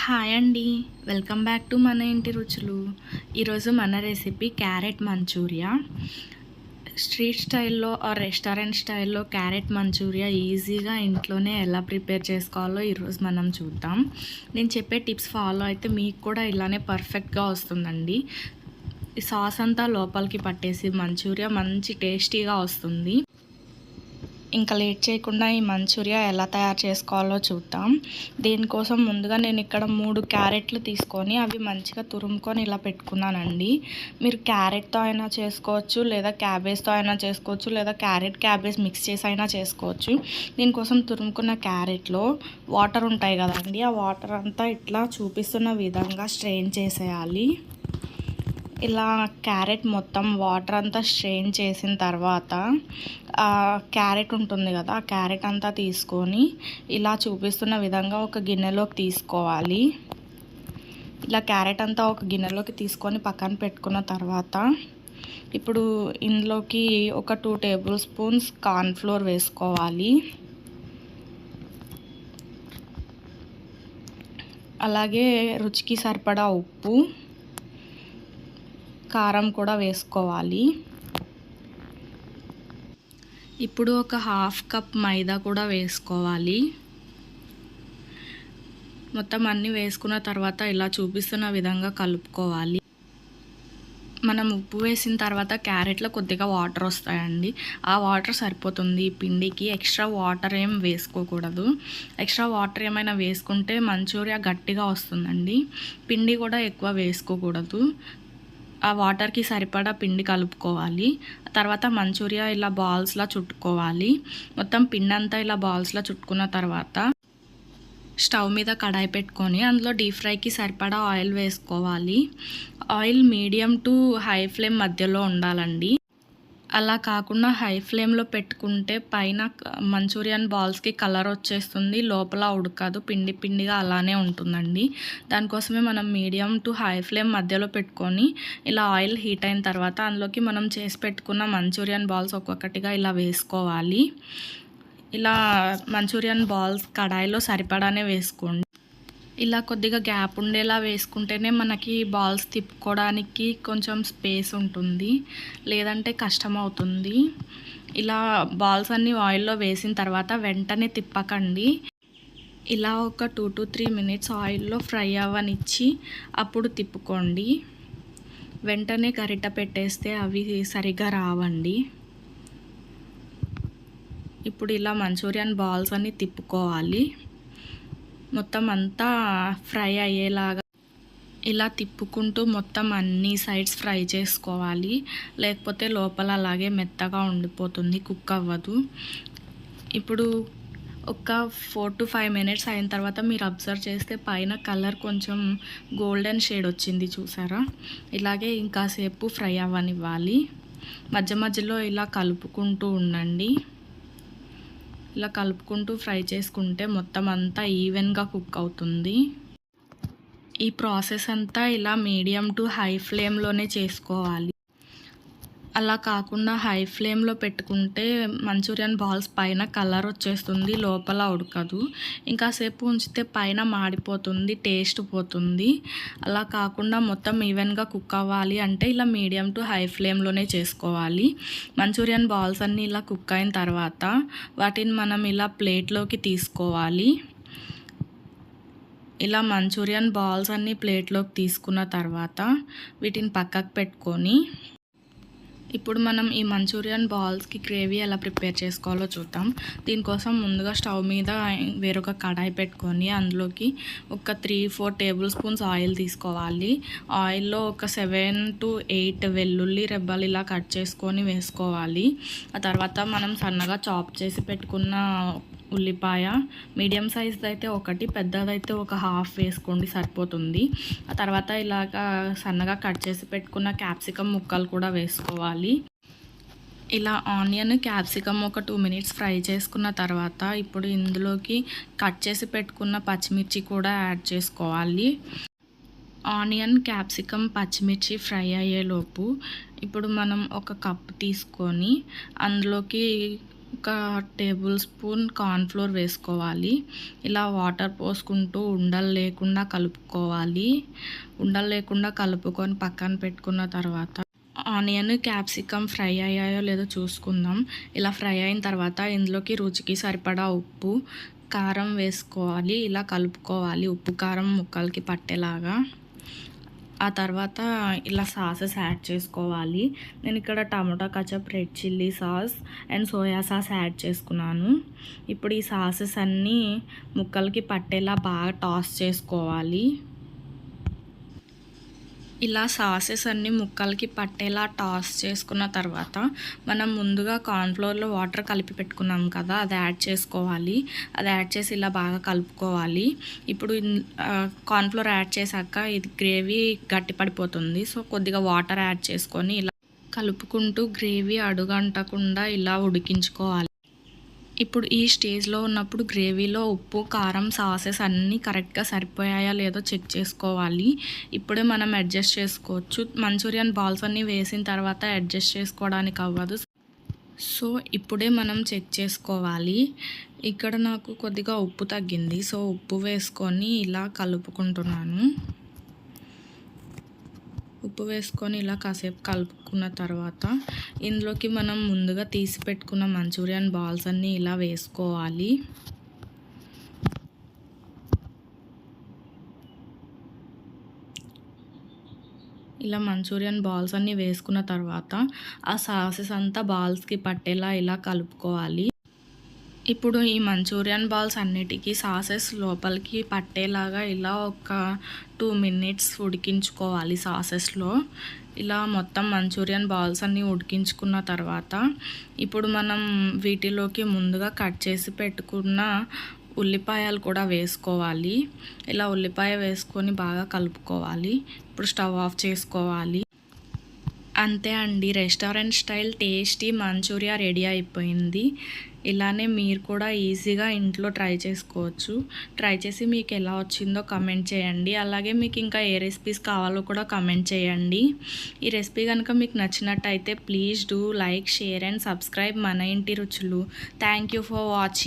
Hi అండి. Welcome back to మన ఇంటి రుచులు. ఈరోజు మన రెసిపీ క్యారెట్ మంచూరియా. స్ట్రీట్ స్టైల్లో ఆర్ రెస్టారెంట్ స్టైల్లో క్యారెట్ మంచూరియా ఈజీగా ఇంట్లోనే ఎలా ప్రిపేర్ చేసుకోవాలో ఈరోజు మనం చూద్దాం. నేను చెప్పే టిప్స్ ఫాలో అయితే మీకు కూడా ఇలానే పర్ఫెక్ట్గా వస్తుందండి. ఈ సాస్ అంతా లోపలికి పట్టేసి మంచూరియా మంచి టేస్టీగా వస్తుంది. ఇంకా లేట్ చేయకుండా ఈ మంచూరియా ఎలా తయారు చేసుకోవాలో చూద్దాం. దీనికోసం ముందుగా నేను ఇక్కడ 3 క్యారెట్లు తీసుకొని అవి మంచిగా తురుముకొని ఇలా పెట్టుకున్నానండి. మీరు క్యారెట్తో అయినా చేసుకోవచ్చు, లేదా క్యాబేజ్తో అయినా చేసుకోవచ్చు, లేదా క్యాబేజ్ మిక్స్ చేసి అయినా చేసుకోవచ్చు. దీనికోసం తురుముకున్న క్యారెట్లో వాటర్ ఉంటాయి కదండి, ఆ వాటర్ అంతా ఇట్లా చూపిస్తున్న విధంగా స్ట్రెయిన్ చేసేయాలి. ఇలా క్యారెట్ మొత్తం వాటర్ అంతా స్ట్రెయిన్ చేసిన తర్వాత క్యారెట్ ఉంటుంది కదా, ఆ క్యారెట్ అంతా తీసుకొని ఇలా చూపిస్తున్న విధంగా ఒక గిన్నెలోకి తీసుకోవాలి. ఇలా క్యారెట్ అంతా ఒక గిన్నెలోకి తీసుకొని పక్కన పెట్టుకున్న తర్వాత ఇప్పుడు ఇందులోకి ఒక 2 టేబుల్ స్పూన్స్ కార్న్ఫ్లోర్ వేసుకోవాలి. అలాగే రుచికి సరిపడా ఉప్పు, కారం కూడా వేసుకోవాలి. ఇప్పుడు ఒక 1/2 కప్ మైదా కూడా వేసుకోవాలి. మొత్తం అన్నీ వేసుకున్న తర్వాత ఇలా చూపిస్తున్న విధంగా కలుపుకోవాలి. మనం ఉప్పు వేసిన తర్వాత క్యారెట్లో కొద్దిగా వాటర్ వస్తాయండి, ఆ వాటర్ సరిపోతుంది ఈ పిండికి. ఎక్స్ట్రా వాటర్ ఏం వేసుకోకూడదు. ఎక్స్ట్రా వాటర్ ఏమైనా వేసుకుంటే మంచూరియా గట్టిగా వస్తుందండి. పిండి కూడా ఎక్కువ వేసుకోకూడదు. ఆ వాటర్కి సరిపడా పిండి కలుపుకోవాలి. తర్వాత మంచూరియా ఇలా బాల్స్లా చుట్టుకోవాలి. మొత్తం పిండి అంతా ఇలా బాల్స్లా చుట్టుకున్న తర్వాత స్టవ్ మీద కడాయి పెట్టుకొని అందులో డీప్ ఫ్రైకి సరిపడా ఆయిల్ వేసుకోవాలి. Oil medium to high flame మధ్యలో ఉండాలండి. అలా కాకుండా హై ఫ్లేమ్లో పెట్టుకుంటే పైన మంచూరియన్ బాల్స్కి కలర్ వచ్చేస్తుంది, లోపల ఉడకదు, పిండి పిండిగా అలానే ఉంటుందండి. దానికోసమే మనం మీడియం టు హై ఫ్లేమ్ మధ్యలో పెట్టుకొని ఇలా ఆయిల్ హీట్ అయిన తర్వాత అందులోకి మనం చేసి పెట్టుకున్న మంచూరియన్ బాల్స్ ఒక్కొక్కటిగా ఇలా వేసుకోవాలి. ఇలా మంచూరియన్ బాల్స్ కడాయిలో సరిపడానే వేసుకోండి. ఇలా కొద్దిగా గ్యాప్ ఉండేలా వేసుకుంటేనే మనకి బాల్స్ తిప్పుకోవడానికి కొంచెం స్పేస్ ఉంటుంది, లేదంటే కష్టం అవుతుంది. ఇలా బాల్స్ అన్నీ ఆయిల్లో వేసిన తర్వాత వెంటనే తిప్పకండి. ఇలా ఒక 2 to 3 మినిట్స్ ఆయిల్లో ఫ్రై అవ్వనిచ్చి అప్పుడు తిప్పుకోండి. వెంటనే గరిట పెట్టేస్తే అవి సరిగా రావండి. ఇప్పుడు ఇలా మంచూరియన్ బాల్స్ అన్నీ తిప్పుకోవాలి. మొత్తం అంతా ఫ్రై అయ్యేలాగా ఇలా తిప్పుకుంటూ మొత్తం అన్ని సైడ్స్ ఫ్రై చేసుకోవాలి, లేకపోతే లోపల అలాగే మెత్తగా ఉండిపోతుంది, కుక్ అవ్వదు. ఇప్పుడు ఒక 4 to 5 మినిట్స్ అయిన తర్వాత మీరు అబ్జర్వ్ చేస్తే పైన కలర్ కొంచెం గోల్డెన్ షేడ్ వచ్చింది, చూసారా? ఇలాగే ఇంకాసేపు ఫ్రై అవ్వనివ్వాలి. మధ్య మధ్యలో ఇలా కలుపుకుంటూ ఉండండి. ఇలా కలుపుకుంటూ ఫ్రై చేసుకుంటే మొత్తం అంతా ఈవెన్గా కుక్ అవుతుంది. ఈ ప్రాసెస్ అంతా ఇలా మీడియం టు హై ఫ్లేమ్లోనే చేసుకోవాలి. అలా కాకుండా హై ఫ్లేమ్లో పెట్టుకుంటే మంచూరియన్ బాల్స్ పైన కలర్ వచ్చేస్తుంది, లోపల ఉడకదు. ఇంకాసేపు ఉంచితే పైన మాడిపోతుంది, టేస్ట్ పోతుంది. అలా కాకుండా మొత్తం ఈవెన్గా కుక్ అవ్వాలి అంటే ఇలా మీడియం టు హై ఫ్లేమ్లోనే చేసుకోవాలి. మంచూరియన్ బాల్స్ అన్నీ ఇలా కుక్ అయిన తర్వాత వాటిని మనం ఇలా ప్లేట్లోకి తీసుకోవాలి. ఇలా మంచూరియన్ బాల్స్ అన్నీ ప్లేట్లోకి తీసుకున్న తర్వాత వీటిని పక్కకు పెట్టుకొని ఇప్పుడు మనం ఈ మంచూరియన్ బాల్స్కి గ్రేవీ ఎలా ప్రిపేర్ చేసుకోవాలో చూద్దాం. దీనికోసం ముందుగా స్టవ్ మీద వేరొక కడాయి పెట్టుకొని అందులోకి ఒక 3-4 టేబుల్ స్పూన్స్ ఆయిల్ తీసుకోవాలి. ఆయిల్లో ఒక 7 to 8 వెల్లుల్లి రెబ్బలు ఇలా కట్ చేసుకొని వేసుకోవాలి. ఆ తర్వాత మనం సన్నగా చాప్ చేసి పెట్టుకున్న ఉల్లిపాయ, మీడియం సైజ్ అయితే ఒకటి, పెద్దదైతే ఒక 1/2 వేసుకోండి, సరిపోతుంది. ఆ తర్వాత ఇలాగా సన్నగా కట్ చేసి పెట్టుకున్న క్యాప్సికమ్ ముక్కలు కూడా వేసుకోవాలి. ఇలా ఆనియన్, క్యాప్సికమ్ ఒక 2 మినిట్స్ ఫ్రై చేసుకున్న తర్వాత ఇప్పుడు ఇందులోకి కట్ చేసి పెట్టుకున్న పచ్చిమిర్చి కూడా యాడ్ చేసుకోవాలి. ఆనియన్, క్యాప్సికమ్, పచ్చిమిర్చి ఫ్రై అయ్యేలోపు ఇప్పుడు మనం ఒక కప్ తీసుకొని అందులోకి ఒక టేబుల్ స్పూన్ కార్న్‌ఫ్లోర్ వేసుకోవాలి. ఇలా వాటర్ పోసుకుంటూ ఉండలు లేకుండా కలుపుకోవాలి. ఉండలు లేకుండా కలుపుకొని పక్కన పెట్టుకున్న తర్వాత ఆనియన్, క్యాప్సికమ్ ఫ్రై అయ్యాయో లేదో చూసుకుందాం. ఇలా ఫ్రై అయిన తర్వాత ఇందులోకి రుచికి సరిపడా ఉప్పు, కారం వేసుకోవాలి. ఇలా కలుపుకోవాలి ఉప్పు, కారం ముక్కలకి పట్టేలాగా. ఆ తర్వాత ఇలా సాసెస్ యాడ్ చేసుకోవాలి. నేను ఇక్కడ tomato ketchup, red chilli sauce and soya sauce add చేసుకున్నాను. ఇప్పుడు ఈ సాసెస్ అన్నీ ముక్కలకి పట్టేలా బాగా టాస్ చేసుకోవాలి. ఇలా సాసెస్ అన్నీ ముక్కలకి పట్టేలా టాస్ చేసుకున్న తర్వాత మనం ముందుగా కార్న్‌ఫ్లోర్‌లో వాటర్ కలిపి పెట్టుకున్నాం కదా, అది యాడ్ చేసుకోవాలి. అది యాడ్ చేసి ఇలా బాగా కలుపుకోవాలి. ఇప్పుడు కార్న్‌ఫ్లోర్ యాడ్ చేశాక ఇది గ్రేవీ గట్టి పడిపోతుంది. సో కొద్దిగా వాటర్ యాడ్ చేసుకొని ఇలా కలుపుకుంటూ గ్రేవీ అడుగంటకుండా ఇలా ఉడికించుకోవాలి. ఇప్పుడు ఈ స్టేజ్లో ఉన్నప్పుడు గ్రేవీలో ఉప్పు, కారం, సాసెస్ అన్నీ కరెక్ట్గా సరిపోయాయా లేదో చెక్ చేసుకోవాలి. ఇప్పుడే మనం అడ్జస్ట్ చేసుకోవచ్చు. మంచూరియన్ బాల్స్ అన్నీ వేసిన తర్వాత అడ్జస్ట్ చేసుకోవడానికి అవ్వదు. సో ఇప్పుడే మనం చెక్ చేసుకోవాలి. ఇక్కడ నాకు కొద్దిగా ఉప్పు తగ్గింది. సో ఉప్పు వేసుకొని ఇలా కలుపుకుంటున్నాను. ఉప్పు వేసుకొని ఇలా కాసేపు కలుపుకున్న తర్వాత ఇందులోకి మనం ముందుగా తీసి పెట్టుకున్న మంచూరియన్ బాల్స్ అన్నీ ఇలా వేసుకోవాలి. ఇలా మంచూరియన్ బాల్స్ అన్నీ వేసుకున్న తర్వాత ఆ సాసెస్ అంతా బాల్స్కి పట్టేలా ఇలా కలుపుకోవాలి. ఇప్పుడు ఈ మంచూరియన్ బాల్స్ అన్నిటికీ సాసెస్ లోపలికి పట్టేలాగా ఇలా ఒక 2 మినిట్స్ ఉడికించుకోవాలి సాసెస్లో. ఇలా మొత్తం మంచూరియన్ బాల్స్ అన్నీ ఉడికించుకున్న తర్వాత ఇప్పుడు మనం వీటిలోకి ముందుగా కట్ చేసి పెట్టుకున్న ఉల్లిపాయలు కూడా వేసుకోవాలి. ఇలా ఉల్లిపాయ వేసుకొని బాగా కలుపుకోవాలి. ఇప్పుడు స్టవ్ ఆఫ్ చేసుకోవాలి. అంతే అండి, restaurant style tasty Manchuria ready అయిపోయింది. ఇలానే మీరు కూడా ఈజీగా ఇంట్లో ట్రై చేసుకోవచ్చు. ట్రై చేసి మీకు ఎలా వచ్చిందో కమెంట్ చేయండి. అలాగే మీకు ఇంకా ఏ రెసిపీస్ కావాలో కూడా కమెంట్ చేయండి. ఈ రెసిపీ కనుక మీకు నచ్చినట్టయితే please do like, share and subscribe మన ఇంటి రుచులు. Thank you for watching.